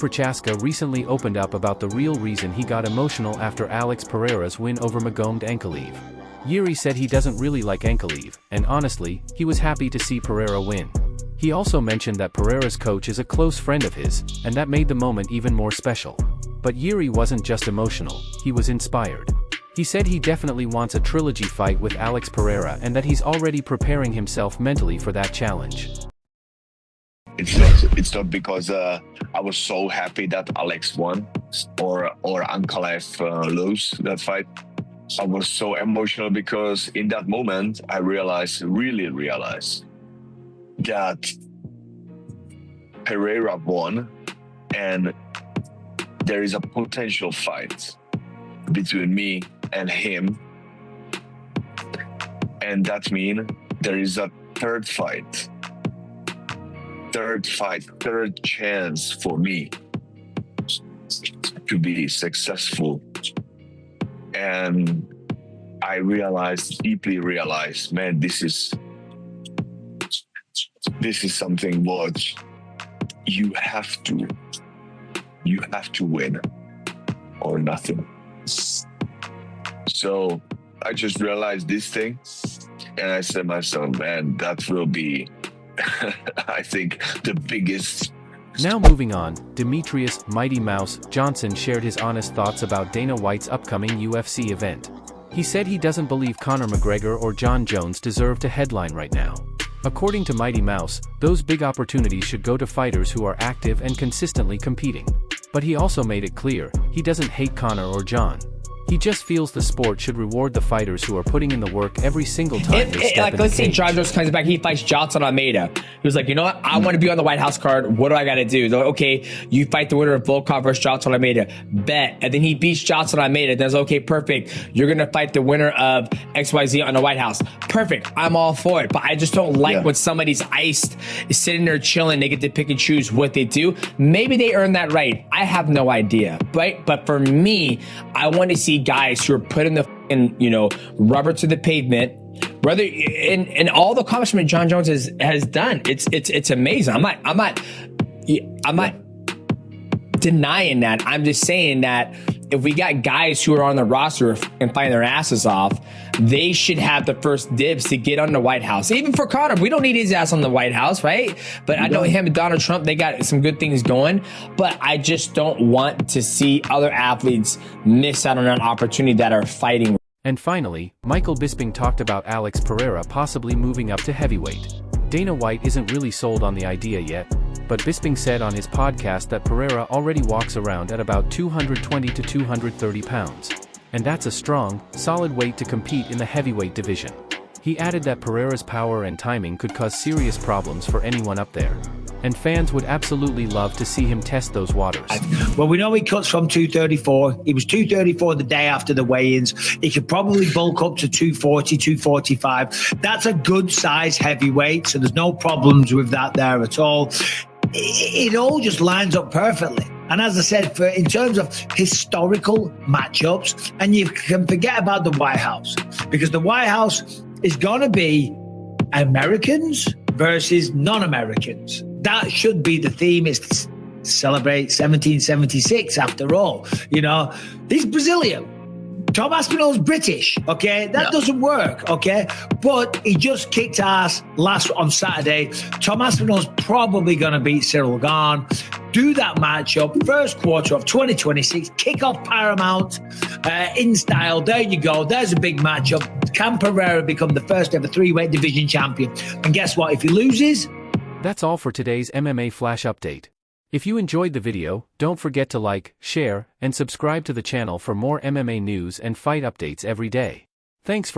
Prochazka recently opened up about the real reason he got emotional after Alex Pereira's win over Magomed Ankalaev. Jiri said he doesn't really like Ankalaev, and honestly, he was happy to see Pereira win. He also mentioned that Pereira's coach is a close friend of his, and that made the moment even more special. But Jiri wasn't just emotional, he was inspired. He said he definitely wants a trilogy fight with Alex Pereira and that he's already preparing himself mentally for that challenge. It's not because I was so happy that Alex won or Ankalaev lose that fight. I was so emotional because in that moment I really realized that Pereira won and there is a potential fight between me and him, and that means there is a third chance for me to be successful. And I deeply realized, man, this is something what you have to win or nothing. So I just realized this thing and I said to myself, man, that will be I think the biggest. Now moving on, Demetrius "Mighty Mouse" Johnson shared his honest thoughts about Dana White's upcoming UFC event. He said he doesn't believe Conor McGregor or Jon Jones deserve to headline right now. According to Mighty Mouse, those big opportunities should go to fighters who are active and consistently competing. But he also made it clear, he doesn't hate Conor or Jon. He just feels the sport should reward the fighters who are putting in the work every single time they step in let's the say cage. Jon Jones comes back, he fights Johnson Almeida. He was like, you know what? I want to be on the White House card. What do I got to do? Like, okay, you fight the winner of Volkov versus Johnson Almeida. Bet. And then he beats Johnson Almeida. Then it's okay, perfect. You're going to fight the winner of XYZ on the White House. Perfect. I'm all for it. But I just don't like when somebody's iced, is sitting there chilling. They get to pick and choose what they do. Maybe they earn that right. I have no idea. Right? But for me, I want to see guys who are putting the rubber to the pavement, whether in all the accomplishment Jon Jones has done. It's amazing. I'm not denying that. I'm just saying that if we got guys who are on the roster and fighting their asses off, they should have the first dibs to get on the White House. Even for Conor, we don't need his ass on the White House, right? But I know him and Donald Trump, they got some good things going, but I just don't want to see other athletes miss out on an opportunity that are fighting. And finally, Michael Bisping talked about Alex Pereira possibly moving up to heavyweight. Dana White isn't really sold on the idea yet, but Bisping said on his podcast that Pereira already walks around at about 220 to 230 pounds. And that's a strong, solid weight to compete in the heavyweight division. He added that Pereira's power and timing could cause serious problems for anyone up there. And fans would absolutely love to see him test those waters. Well, we know he cuts from 234. He was 234 the day after the weigh-ins. He could probably bulk up to 240, 245. That's a good size heavyweight, so there's no problems with that there at all. It all just lines up perfectly. And as I said, in terms of historical matchups, and you can forget about the White House, because the White House is going to be Americans versus non-Americans. That should be the theme. Is to celebrate 1776 after all. He's Brazilian. Tom Aspinall's British, okay? That doesn't work, okay? But he just kicked ass on Saturday. Tom Aspinall's probably going to beat Cyril Gane. Do that matchup, first quarter of 2026, kickoff Paramount in style. There you go. There's a big matchup. Can Pereira become the first ever three-weight division champion? And guess what? If he loses... That's all for today's MMA Flash Update. If you enjoyed the video, don't forget to like, share, and subscribe to the channel for more MMA news and fight updates every day. Thanks for